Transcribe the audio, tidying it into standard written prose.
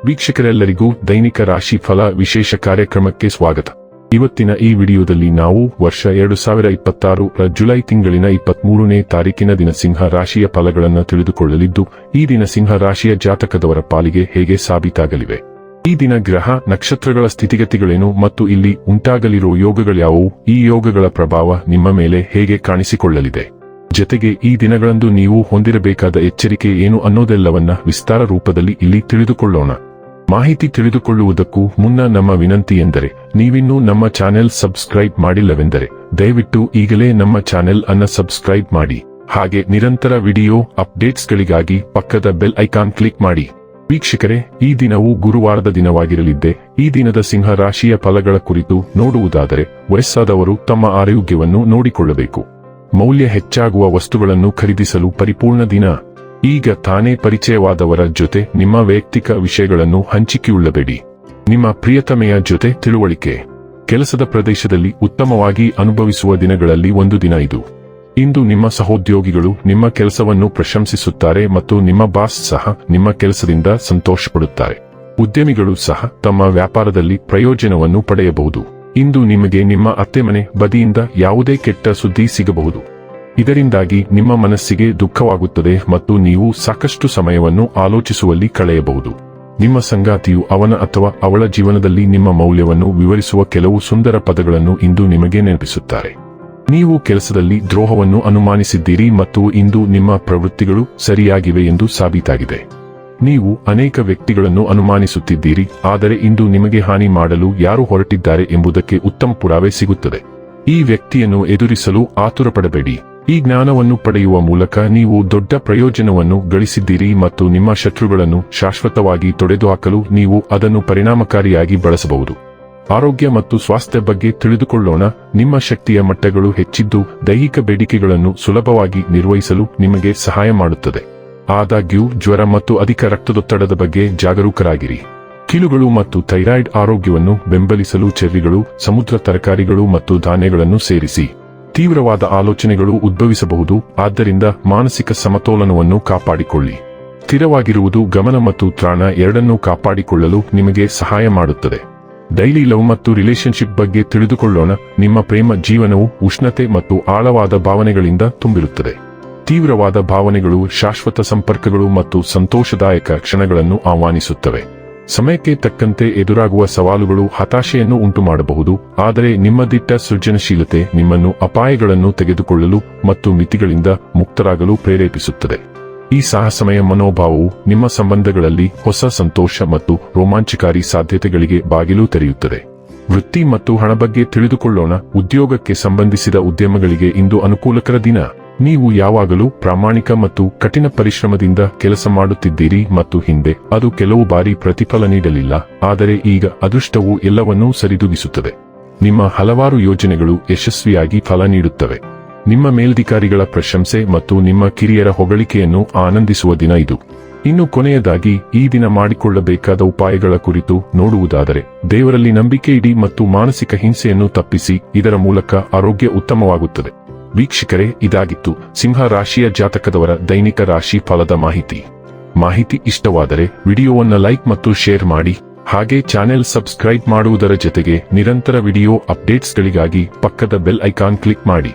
ವೀಕ್ಷಕರೆಲ್ಲರಿಗೂ ದೈನಿಕ ರಾಶಿ ಫಲ ವಿಶೇಷ ಕಾರ್ಯಕ್ರಮಕ್ಕೆ ಸ್ವಾಗತ. ಇವತ್ತಿನ ಈ ವಿಡಿಯೋದಲ್ಲಿ ನಾವು ವರ್ಷ 2026 ರ ಜುಲೈ ತಿಂಗಳಿನ 23ನೇ ತಾರೀಕಿನ ದಿನ ಸಿಂಹ ರಾಶಿಯ ಫಲಗಳನ್ನು ತಿಳಿದುಕೊಳ್ಳಲಿದ್ದು, ಈ ದಿನ ಸಿಂಹ ರಾಶಿಯ ಜಾತಕದವರ ಪಾಲಿಗೆ ಹೇಗೆ ಸಾಬೀತಾಗಲಿವೆ, ಈ ದಿನ ಗ್ರಹ ನಕ್ಷತ್ರಗಳ ಸ್ಥಿತಿಗತಿಗಳೇನು ಮತ್ತು ಇಲ್ಲಿ ಉಂಟಾಗಲಿರುವ ಯೋಗಗಳ್ಯಾವುವು, ಈ ಯೋಗಗಳ ಪ್ರಭಾವ ನಿಮ್ಮ ಮೇಲೆ ಹೇಗೆ ಕಾಣಿಸಿಕೊಳ್ಳಲಿದೆ, ಜತೆಗೆ ಈ ದಿನಗಳಂದು ನೀವು ಹೊಂದಿರಬೇಕಾದ ಎಚ್ಚರಿಕೆ ಏನು ಅನ್ನೋದೆಲ್ಲವನ್ನ ವಿಸ್ತಾರ ರೂಪದಲ್ಲಿ ಇಲ್ಲಿ ತಿಳಿದುಕೊಳ್ಳೋಣ. ಮಾಹಿತಿ ತಿಳಿದುಕೊಳ್ಳುವುದಕ್ಕೂ ಮುನ್ನ ನಮ್ಮ ವಿನಂತಿ ಎಂದರೆ, ನೀವಿನ್ನೂ ನಮ್ಮ ಚಾನೆಲ್ ಸಬ್ಸ್ಕ್ರೈಬ್ ಮಾಡಿಲ್ಲವೆಂದರೆ ದಯವಿಟ್ಟು ಈಗಲೇ ನಮ್ಮ ಚಾನೆಲ್ ಅನ್ನು ಸಬ್ಸ್ಕ್ರೈಬ್ ಮಾಡಿ. ಹಾಗೆ ನಿರಂತರ ವಿಡಿಯೋ ಅಪ್ಡೇಟ್ಸ್ಗಳಿಗಾಗಿ ಪಕ್ಕದ ಬೆಲ್ ಐಕಾನ್ ಕ್ಲಿಕ್ ಮಾಡಿ. ವೀಕ್ಷಕರೇ, ಈ ದಿನವು ಗುರುವಾರದ ದಿನವಾಗಿರಲಿದ್ದೆ. ಈ ದಿನದ ಸಿಂಹ ರಾಶಿಯ ಫಲಗಳ ಕುರಿತು ನೋಡುವುದಾದರೆ, ವಯಸ್ಸಾದವರು ತಮ್ಮ ಆರೋಗ್ಯವನ್ನು ನೋಡಿಕೊಳ್ಳಬೇಕು. ಮೌಲ್ಯ ಹೆಚ್ಚಾಗುವ ವಸ್ತುಗಳನ್ನು ಖರೀದಿಸಲು ಪರಿಪೂರ್ಣ ದಿನ. ಈಗ ತಾನೇ ಪರಿಚಯವಾದವರ ಜೊತೆ ನಿಮ್ಮ ವೈಯಕ್ತಿಕ ವಿಷಯಗಳನ್ನು ಹಂಚಿಕೊಳ್ಳಬೇಡಿ. ನಿಮ್ಮ ಪ್ರಿಯತಮೆಯ ಜೊತೆ ತಿಳುವಳಿಕೆ, ಕೆಲಸದ ಪ್ರದೇಶದಲ್ಲಿ ಉತ್ತಮವಾಗಿ ಅನುಭವಿಸುವ ದಿನಗಳಲ್ಲಿ ಒಂದು ದಿನ ಇದು. ಇಂದು ನಿಮ್ಮ ಸಹೋದ್ಯೋಗಿಗಳು ನಿಮ್ಮ ಕೆಲಸವನ್ನು ಪ್ರಶಂಸಿಸುತ್ತಾರೆ ಮತ್ತು ನಿಮ್ಮ ಬಾಸ್ ಸಹ ನಿಮ್ಮ ಕೆಲಸದಿಂದ ಸಂತೋಷಪಡುತ್ತಾರೆ. ಉದ್ಯಮಿಗಳು ಸಹ ತಮ್ಮ ವ್ಯಾಪಾರದಲ್ಲಿ ಪ್ರಯೋಜನವನ್ನು ಪಡೆಯಬಹುದು. ಇಂದು ನಿಮಗೆ ನಿಮ್ಮ ಅತ್ತೆಮನೆ ಬದಿಯಿಂದ ಯಾವುದೇ ಕೆಟ್ಟ ಸುದ್ದಿ ಸಿಗಬಹುದು. ಇದರಿಂದಾಗಿ ನಿಮ್ಮ ಮನಸ್ಸಿಗೆ ದುಃಖವಾಗುತ್ತದೆ ಮತ್ತು ನೀವು ಸಾಕಷ್ಟು ಸಮಯವನ್ನು ಆಲೋಚಿಸುವಲ್ಲಿ ಕಳೆಯಬಹುದು. ನಿಮ್ಮ ಸಂಗಾತಿಯು ಅವನ ಅಥವಾ ಅವಳ ಜೀವನದಲ್ಲಿ ನಿಮ್ಮ ಮೌಲ್ಯವನ್ನು ವಿವರಿಸುವ ಕೆಲವು ಸುಂದರ ಪದಗಳನ್ನು ಇಂದು ನಿಮಗೆ ನೆನಪಿಸುತ್ತಾರೆ. ನೀವು ಕೆಲಸದಲ್ಲಿ ದ್ರೋಹವನ್ನು ಅನುಮಾನಿಸಿದ್ದೀರಿ ಮತ್ತು ಇಂದು ನಿಮ್ಮ ಪ್ರವೃತ್ತಿಗಳು ಸರಿಯಾಗಿವೆ ಎಂದು ಸಾಬೀತಾಗಿದೆ. ನೀವು ಅನೇಕ ವ್ಯಕ್ತಿಗಳನ್ನು ಅನುಮಾನಿಸುತ್ತಿದ್ದೀರಿ, ಆದರೆ ಇಂದು ನಿಮಗೆ ಹಾನಿ ಮಾಡಲು ಯಾರು ಹೊರಟಿದ್ದಾರೆ ಎಂಬುದಕ್ಕೆ ಉತ್ತಮ ಪುರಾವೆ ಸಿಗುತ್ತದೆ. ಈ ವ್ಯಕ್ತಿಯನ್ನು ಎದುರಿಸಲು ಆತುರಪಡಬೇಡಿ. ಈ ಜ್ಞಾನವನ್ನು ಪಡೆಯುವ ಮೂಲಕ ನೀವು ದೊಡ್ಡ ಪ್ರಯೋಜನವನ್ನು ಗಳಿಸಿದ್ದೀರಿ ಮತ್ತು ನಿಮ್ಮ ಶತ್ರುಗಳನ್ನು ಶಾಶ್ವತವಾಗಿ ತೊಡೆದುಹಾಕಲು ನೀವು ಅದನ್ನು ಪರಿಣಾಮಕಾರಿಯಾಗಿ ಬಳಸಬಹುದು. ಆರೋಗ್ಯ ಮತ್ತು ಸ್ವಾಸ್ಥ್ಯ ಬಗ್ಗೆ ತಿಳಿದುಕೊಳ್ಳೋಣ. ನಿಮ್ಮ ಶಕ್ತಿಯ ಮಟ್ಟಗಳು ಹೆಚ್ಚಿದ್ದು ದೈಹಿಕ ಬೇಡಿಕೆಗಳನ್ನು ಸುಲಭವಾಗಿ ನಿರ್ವಹಿಸಲು ನಿಮಗೆ ಸಹಾಯ ಮಾಡುತ್ತದೆ. ಆದಾಗ್ಯೂ ಜ್ವರ ಮತ್ತು ಅಧಿಕ ರಕ್ತದೊತ್ತಡದ ಬಗ್ಗೆ ಜಾಗರೂಕರಾಗಿರಿ. ಕೀಲುಗಳು ಮತ್ತು ಥೈರಾಯ್ಡ್ ಆರೋಗ್ಯವನ್ನು ಬೆಂಬಲಿಸಲು ಚೆರ್ರಿಗಳು, ಸಮುದ್ರ ತರಕಾರಿಗಳು ಮತ್ತು ಧಾನ್ಯಗಳನ್ನು ಸೇರಿಸಿ. ತೀವ್ರವಾದ ಆಲೋಚನೆಗಳು ಉದ್ಭವಿಸಬಹುದು, ಆದ್ದರಿಂದ ಮಾನಸಿಕ ಸಮತೋಲನವನ್ನು ಕಾಪಾಡಿಕೊಳ್ಳಿ. ಸ್ಥಿರವಾಗಿರುವುದು ಗಮನ ಮತ್ತು ತ್ರಾಣ ಎರಡನ್ನೂ ಕಾಪಾಡಿಕೊಳ್ಳಲು ನಿಮಗೆ ಸಹಾಯ ಮಾಡುತ್ತದೆ. ಡೈಲಿ ಲವ್ ಮತ್ತು ರಿಲೇಶನ್ಶಿಪ್ ಬಗ್ಗೆ ತಿಳಿದುಕೊಳ್ಳೋಣ. ನಿಮ್ಮ ಪ್ರೇಮ ಜೀವನವು ಉಷ್ಣತೆ ಮತ್ತು ಆಳವಾದ ಭಾವನೆಗಳಿಂದ ತುಂಬಿರುತ್ತದೆ. ತೀವ್ರವಾದ ಭಾವನೆಗಳು ಶಾಶ್ವತ ಸಂಪರ್ಕಗಳು ಮತ್ತು ಸಂತೋಷದಾಯಕ ಕ್ಷಣಗಳನ್ನು ಆಹ್ವಾನಿಸುತ್ತವೆ. ಸಮಯಕ್ಕೆ ತಕ್ಕಂತೆ ಎದುರಾಗುವ ಸವಾಲುಗಳು ಹತಾಶೆಯನ್ನು ಉಂಟುಮಾಡಬಹುದು, ಆದರೆ ನಿಮ್ಮ ದಿಟ್ಟ ಸೃಜನಶೀಲತೆ ನಿಮ್ಮನ್ನು ಅಪಾಯಗಳನ್ನು ತೆಗೆದುಕೊಳ್ಳಲು ಮತ್ತು ಮಿತಿಗಳಿಂದ ಮುಕ್ತರಾಗಲು ಪ್ರೇರೇಪಿಸುತ್ತದೆ. ಈ ಸಾಹಸಮಯ ಮನೋಭಾವವು ನಿಮ್ಮ ಸಂಬಂಧಗಳಲ್ಲಿ ಹೊಸ ಸಂತೋಷ ಮತ್ತು ರೋಮಾಂಚಕಾರಿ ಸಾಧ್ಯತೆಗಳಿಗೆ ಬಾಗಿಲು ತೆರೆಯುತ್ತದೆ. ವೃತ್ತಿ ಮತ್ತು ಹಣ ಬಗ್ಗೆ ತಿಳಿದುಕೊಳ್ಳೋಣ. ಉದ್ಯೋಗಕ್ಕೆ ಸಂಬಂಧಿಸಿದ ಉದ್ಯಮಗಳಿಗೆ ಇಂದು ಅನುಕೂಲಕರ ದಿನ. ನೀವು ಯಾವಾಗಲೂ ಪ್ರಾಮಾಣಿಕ ಮತ್ತು ಕಠಿಣ ಪರಿಶ್ರಮದಿಂದ ಕೆಲಸ ಮಾಡುತ್ತಿದ್ದೀರಿ ಮತ್ತು ಹಿಂದೆ ಅದು ಕೆಲವು ಬಾರಿ ಪ್ರತಿಫಲ ನೀಡಲಿಲ್ಲ, ಆದರೆ ಈಗ ಅದೃಷ್ಟವು ಎಲ್ಲವನ್ನೂ ಸರಿದೂಗಿಸುತ್ತದೆ. ನಿಮ್ಮ ಹಲವಾರು ಯೋಜನೆಗಳು ಯಶಸ್ವಿಯಾಗಿ ಫಲ ನೀಡುತ್ತವೆ. ನಿಮ್ಮ ಮೇಲಧಿಕಾರಿಗಳ ಪ್ರಶಂಸೆ ಮತ್ತು ನಿಮ್ಮ ಕಿರಿಯರ ಹೊಗಳಿಕೆಯನ್ನು ಆನಂದಿಸುವ ದಿನ ಇದು. ಇನ್ನು ಕೊನೆಯದಾಗಿ ಈ ದಿನ ಮಾಡಿಕೊಳ್ಳಬೇಕಾದ ಉಪಾಯಗಳ ಕುರಿತು ನೋಡುವುದಾದರೆ, ದೇವರಲ್ಲಿ ನಂಬಿಕೆ ಇಡಿ ಮತ್ತು ಮಾನಸಿಕ ಹಿಂಸೆಯನ್ನು ತಪ್ಪಿಸಿ, ಇದರ ಮೂಲಕ ಆರೋಗ್ಯ ಉತ್ತಮವಾಗುತ್ತದೆ. ವೀಕ್ಷಕರೇ, ಇದಾಗಿತ್ತು ಸಿಂಹ ರಾಶಿಯ ಜಾತಕದವರ ದೈನಿಕ ರಾಶಿ ಫಲದ ಮಾಹಿತಿ ಇಷ್ಟವಾದರೆ ವಿಡಿಯೋವನ್ನು ಲೈಕ್ ಮತ್ತು ಶೇರ್ ಮಾಡಿ. ಹಾಗೆ ಚಾನೆಲ್ ಸಬ್ಸ್ಕ್ರೈಬ್ ಮಾಡುವುದರ ಜೊತೆಗೆ ನಿರಂತರ ವಿಡಿಯೋ ಅಪ್ಡೇಟ್ಸ್ಗಳಿಗಾಗಿ ಪಕ್ಕದ ಬೆಲ್ ಐಕಾನ್ ಕ್ಲಿಕ್ ಮಾಡಿ.